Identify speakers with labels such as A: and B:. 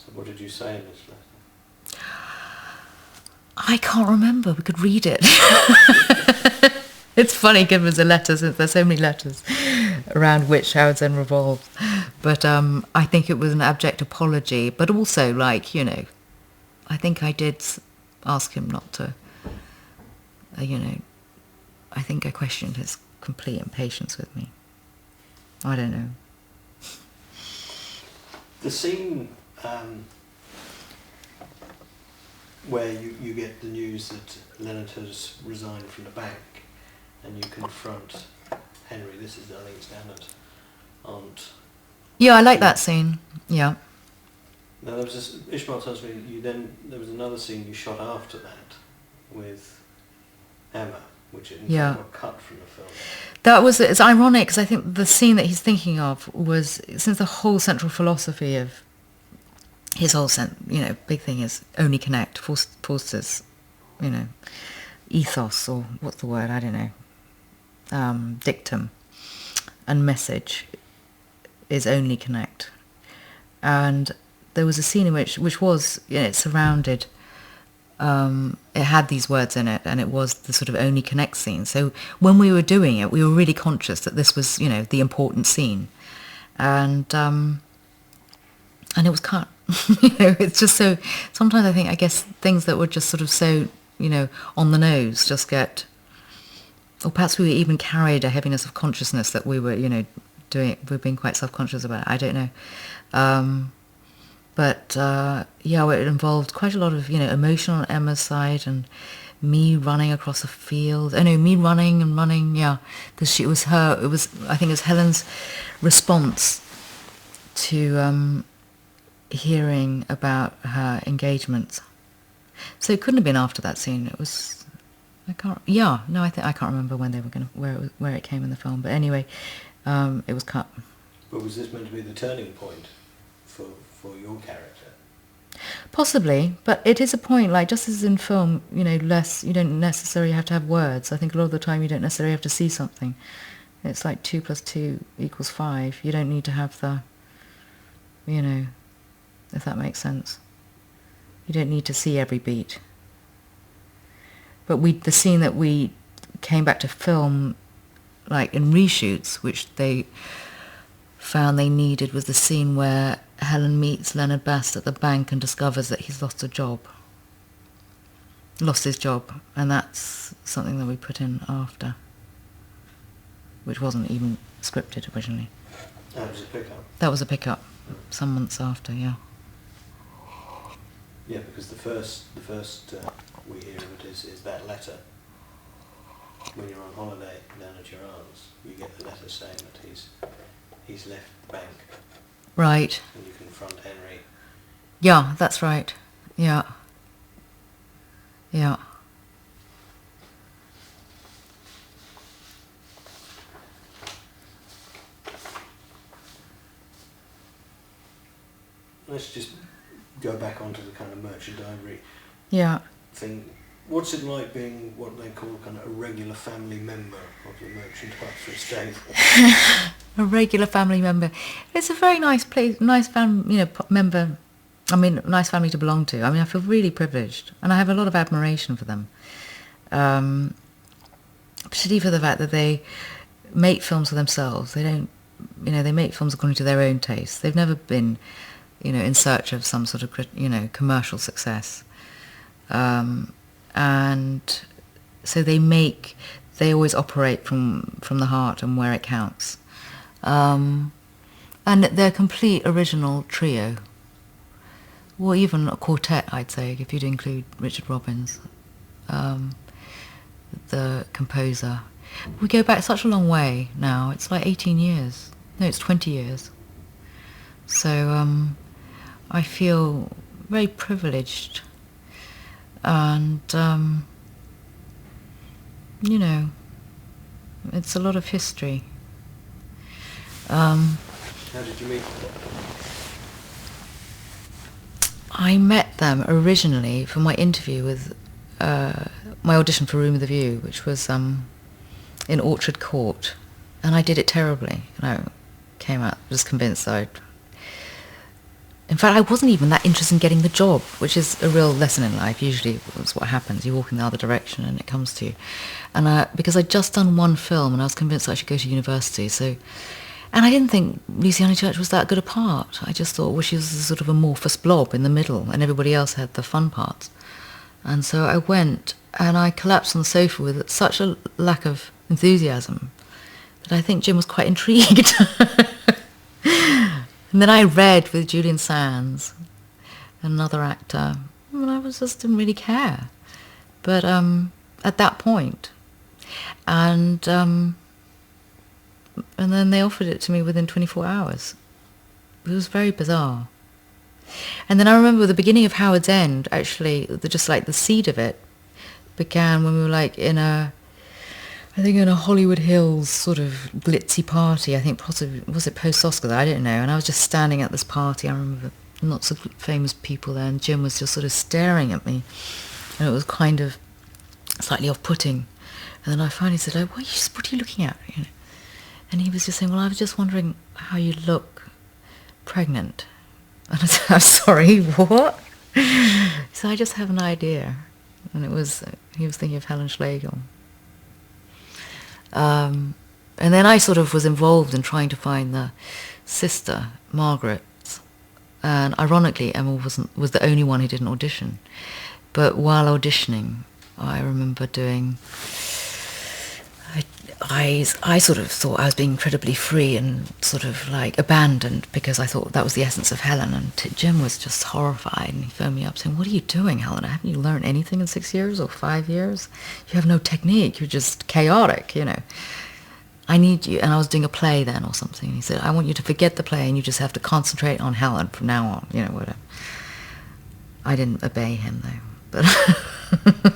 A: So what did you say in this letter?
B: I can't remember. We could read it. It's funny given it's a letter, since there's so many letters around which Howard Zen revolves. But I think it was an abject apology, but also, like, you know, I think I did ask him not to, you know, I think I questioned his complete impatience with me. I don't know.
A: The scene where you get the news that Leonard has resigned from the bank and you confront Henry, this is Darlene's Leonard, aunt.
B: Yeah, I like that scene, yeah.
A: Now there was this, Ishmael tells me there was another scene you shot after that with Emma, which in fact got cut from the film.
B: It's ironic because I think the scene that he's thinking of was, since the whole central philosophy of his whole big thing is only connect, Forster's, you know, ethos, or what's the word, I don't know, dictum and message is only connect. And there was a scene in which was, you know, it surrounded, it had these words in it, and it was the sort of only connect scene. So when we were doing it, we were really conscious that this was, you know, the important scene. And it was cut. You know, it's just so, sometimes I guess things that were just sort of so, you know, on the nose just get, or perhaps we even carried a heaviness of consciousness that we were, you know, doing it, we're being quite self-conscious about it, I don't know. But it involved quite a lot of, you know, emotion on Emma's side, and me running across a field. Oh no, me running and running, yeah. I think it was Helen's response to hearing about her engagement. So it couldn't have been after that scene. It was, I can't remember when they were where it came in the film. But anyway, it was cut.
A: But was this meant to be the turning point for your character?
B: Possibly, but it is a point, like, just as in film, you know, you don't necessarily have to have words. I think a lot of the time you don't necessarily have to see something. It's like 2 + 2 = 5. You don't need to have the, you know, if that makes sense. You don't need to see every beat. But the scene that we came back to film, like in reshoots, which they found they needed, was the scene where Helen meets Leonard Bast at the bank and discovers that he's lost his job. And that's something that we put in after, which wasn't even scripted originally.
A: That was a pickup?
B: That was a pickup, some months after, yeah.
A: Yeah, because the first we hear of it is that letter. When you're on holiday down at your aunt's, you get the letter saying that he's left the bank.
B: Right.
A: And you confront Henry.
B: Yeah, that's right. Yeah. Yeah.
A: Let's just go back onto the kind of merchant diary thing. What's it like being what they call kind of a regular family member of the merchant Hertford estate?
B: A regular family member. It's a very nice place, nice member. I mean, nice family to belong to. I mean, I feel really privileged, and I have a lot of admiration for them. Particularly for the fact that they make films for themselves. They don't, you know, they make films according to their own taste. They've never been, you know, in search of some sort of, you know, commercial success. And so they always operate from the heart and where it counts. And they're a complete original trio. Or even a quartet, I'd say, if you'd include Richard Robbins, the composer. We go back such a long way now. It's like 18 years. No, it's 20 years. So I feel very privileged. And, you know, it's a lot of history.
A: How did you meet them?
B: I met them originally for my interview with, my audition for Room with a View, which was in Orchard Court. And I did it terribly. And I came out just convinced in fact, I wasn't even that interested in getting the job, which is a real lesson in life. Usually that's what happens. You walk in the other direction and it comes to you. And because I'd just done one film and I was convinced I should go to university. So, and I didn't think Lucy Honeychurch was that good a part. I just thought, well, she was a sort of amorphous blob in the middle and everybody else had the fun parts. And so I went and I collapsed on the sofa with such a lack of enthusiasm that I think Jim was quite intrigued. And then I read with Julian Sands, another actor, and I just didn't really care. But at that point, and then they offered it to me within 24 hours. It was very bizarre. And then I remember the beginning of Howard's End, actually, just like the seed of it, began when we were like in a Hollywood Hills sort of glitzy party. I think possibly, was it post-Oscar? I don't know. And I was just standing at this party. I remember lots of famous people there, and Jim was just sort of staring at me. And it was kind of slightly off-putting. And then I finally said, oh, what are you looking at? You know? And he was just saying, well, I was just wondering how you look pregnant. And I said, I'm sorry, what? So I just have an idea. And he was thinking of Helen Schlegel. And then I sort of was involved in trying to find the sister, Margaret. And ironically, Emma was the only one who didn't audition. But while auditioning, I remember doing... I sort of thought I was being incredibly free and sort of like abandoned because I thought that was the essence of Helen. And Jim was just horrified and he phoned me up saying, what are you doing, Helen? Haven't you learned anything in 6 years or 5 years? You have no technique. You're just chaotic, you know. I need you. And I was doing a play then or something. And he said, I want you to forget the play and you just have to concentrate on Helen from now on, you know, whatever. I didn't obey him though. But